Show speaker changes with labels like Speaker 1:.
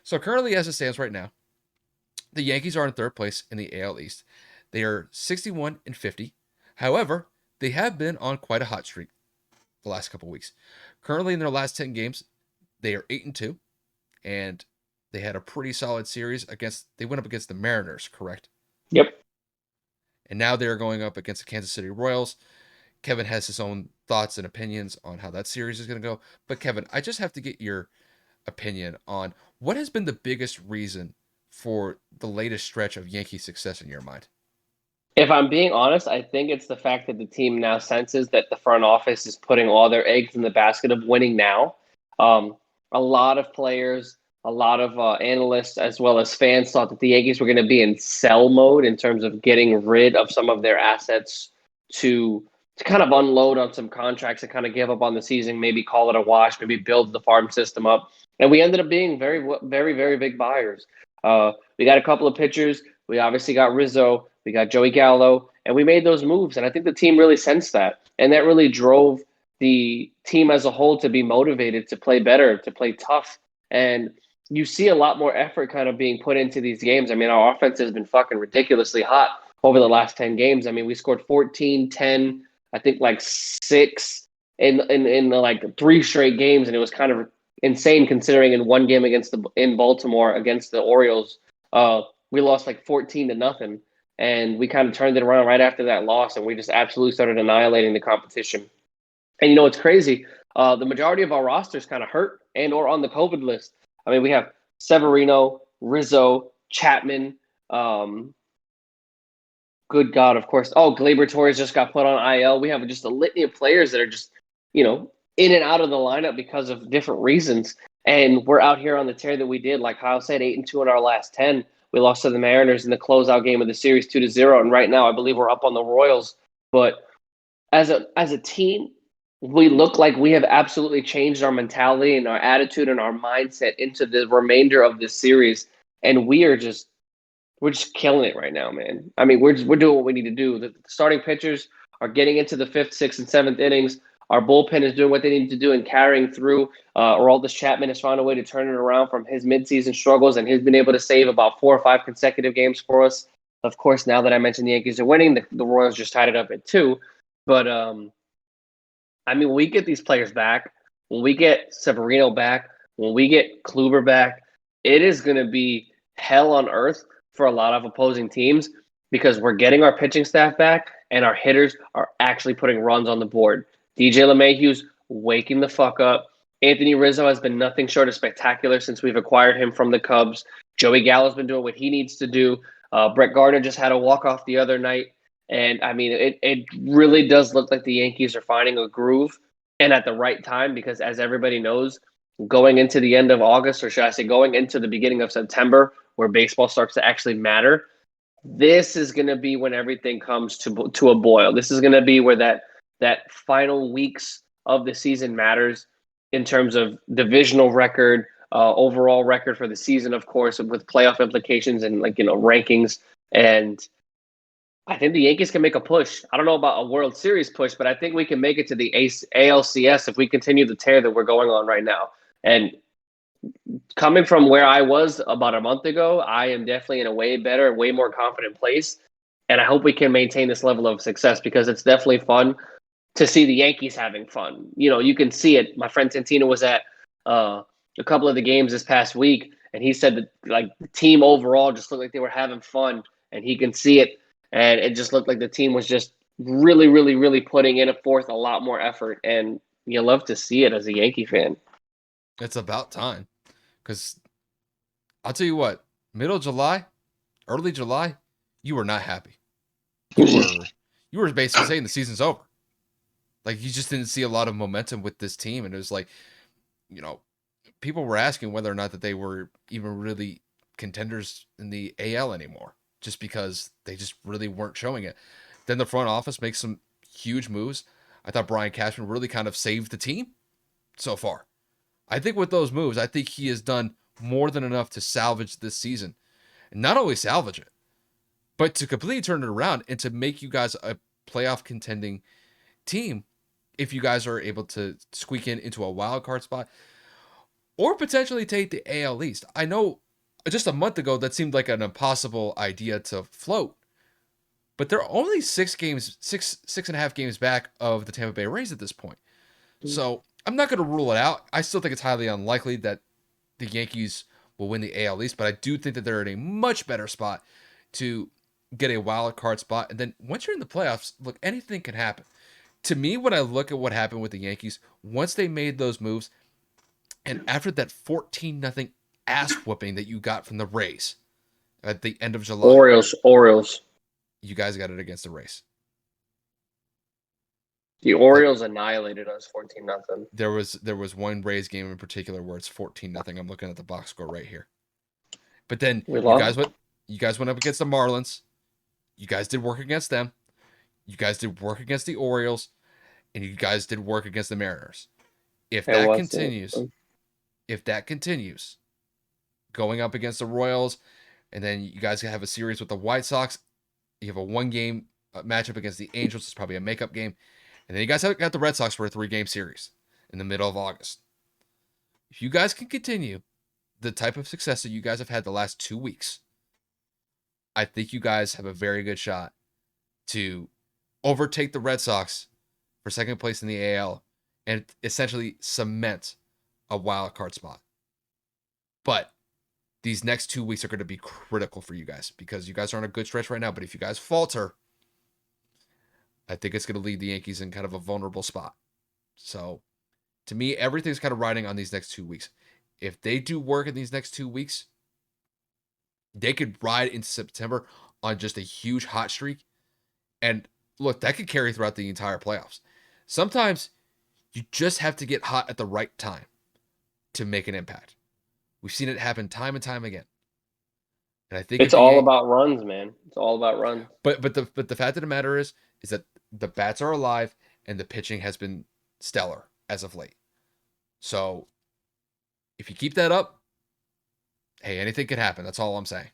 Speaker 1: So currently, as it stands right now, the Yankees are in third place in the AL East. They are 61-50. However, they have been on quite a hot streak the last couple weeks. Currently, in their last 10 games, they are 8-2, and they had a pretty solid series against. They went up against the Mariners, correct?
Speaker 2: Yep.
Speaker 1: And now they're going up against the Kansas City Royals. Kevin has his own thoughts and opinions on how that series is going to go. But Kevin, I just have to get your opinion on what has been the biggest reason for the latest stretch of Yankee success in your mind.
Speaker 2: If I'm being honest, I think it's the fact that the team now senses that the front office is putting all their eggs in the basket of winning now. Um, a lot of players, a lot of analysts, as well as fans, thought that the Yankees were going to be in sell mode in terms of getting rid of some of their assets to to kind of unload on some contracts and kind of give up on the season, maybe call it a wash, maybe build the farm system up. And we ended up being very, very, very big buyers. We got a couple of pitchers. We obviously got Rizzo. We got Joey Gallo, and we made those moves. And I think the team really sensed that. And that really drove the team as a whole to be motivated to play better, to play tough. And you see a lot more effort kind of being put into these games. I mean, our offense has been fucking ridiculously hot over the last 10 games. I mean, we scored 14, 10, I think like six in the, like three straight games. And it was kind of insane considering in one game in Baltimore against the Orioles, we lost like 14-0, and we kind of turned it around right after that loss, and we just absolutely started annihilating the competition. And you know what's crazy? The majority of our rosters kind of hurt and or on the COVID list. I mean, we have Severino, Rizzo, Chapman. Um, Good God, of course. Oh, Glaber Torres just got put on IL. We have just a litany of players that are just, in and out of the lineup because of different reasons. And we're out here on the tear that we did. Like Kyle said, 8-2 in our last 10. We lost to the Mariners in the closeout game of the series 2-0. And right now I believe we're up on the Royals. But as a team, we look like we have absolutely changed our mentality and our attitude and our mindset into the remainder of this series. And we're just killing it right now, man. I mean, we're doing what we need to do. The starting pitchers are getting into the fifth, sixth, and seventh innings. Our bullpen is doing what they need to do and carrying through. Aroldis Chapman has found a way to turn it around from his midseason struggles, and he's been able to save about 4 or 5 consecutive games for us. Of course, now that I mentioned the Yankees are winning, the Royals just tied it up at 2. But I mean, when we get these players back, when we get Severino back, when we get Kluber back, it is going to be hell on earth for a lot of opposing teams because we're getting our pitching staff back and our hitters are actually putting runs on the board. DJ LeMahieu's waking the fuck up. Anthony Rizzo has been nothing short of spectacular since we've acquired him from the Cubs. Joey Gallo's been doing what he needs to do. Brett Gardner just had a walk off the other night. And I mean, it really does look like the Yankees are finding a groove and at the right time because, as everybody knows, going into the end of August, or should I say, going into the beginning of September, where baseball starts to actually matter, this is going to be when everything comes to a boil. This is going to be where that final weeks of the season matters in terms of divisional record, overall record for the season, of course, with playoff implications and rankings. And I think the Yankees can make a push. I don't know about a World Series push, but I think we can make it to the ALCS if we continue the tear that we're going on right now. And coming from where I was about a month ago, I am definitely in a way better, way more confident place. And I hope we can maintain this level of success because it's definitely fun to see the Yankees having fun. You know, you can see it. My friend Santino was at a couple of the games this past week, and he said that like the team overall just looked like they were having fun, and he can see it. And it just looked like the team was just really, really, really putting in forth a lot more effort. And you love to see it as a Yankee fan.
Speaker 1: It's about time. Because I'll tell you what, middle of July, early July, you were not happy. You were you were basically saying the season's over. Like you just didn't see a lot of momentum with this team. And it was like, you know, people were asking whether or not that they were even really contenders in the AL anymore, just because they just really weren't showing it. Then the front office makes some huge moves. I thought Brian Cashman really kind of saved the team so far. I think with those moves, I think he has done more than enough to salvage this season. And not only salvage it, but to completely turn it around and to make you guys a playoff contending team if you guys are able to squeak into a wild card spot. or potentially take the AL East. I know just a month ago that seemed like an impossible idea to float, but they're only 6.5 games back of the Tampa Bay Rays at this point. So I'm not going to rule it out. I still think it's highly unlikely that the Yankees will win the AL East, but I do think that they're in a much better spot to get a wild card spot. And then once you're in the playoffs, look, anything can happen. To me, when I look at what happened with the Yankees, once they made those moves, and after that 14-0 ass whooping that you got from the Rays at the end of July,
Speaker 2: Orioles.
Speaker 1: you guys got it against the Rays.
Speaker 2: The
Speaker 1: Like
Speaker 2: Orioles annihilated us 14-0.
Speaker 1: there was one Rays game in particular where it's 14-0. I'm looking at the box score right here. But then
Speaker 2: We
Speaker 1: you
Speaker 2: lost.
Speaker 1: guys went up against the Marlins. You guys did work against them. You guys did work against the Orioles, and you guys did work against the Mariners. If
Speaker 2: It
Speaker 1: that
Speaker 2: was
Speaker 1: continues, going up against the Royals, and then you guys have a series with the White Sox, you have a 1-game matchup against the Angels. It's probably a makeup game, and then you guys have got the Red Sox for a 3-game series in the middle of August. If you guys can continue the type of success that you guys have had the last 2 weeks, I think you guys have a very good shot to overtake the Red Sox for second place in the AL and essentially cement a wild card spot. But these next 2 weeks are going to be critical for you guys because you guys are on a good stretch right now. But if you guys falter, I think it's going to leave the Yankees in kind of a vulnerable spot. So to me, everything's kind of riding on these next 2 weeks. If they do work in these next 2 weeks, they could ride into September on just a huge hot streak. And look, that could carry throughout the entire playoffs. Sometimes you just have to get hot at the right time to make an impact. We've seen it happen time and time again. And I think if
Speaker 2: It's all about runs, man. It's all about runs.
Speaker 1: but the fact of the matter is that the bats are alive and the pitching has been stellar as of late. So if you keep that up, hey, anything could happen. That's all I'm saying.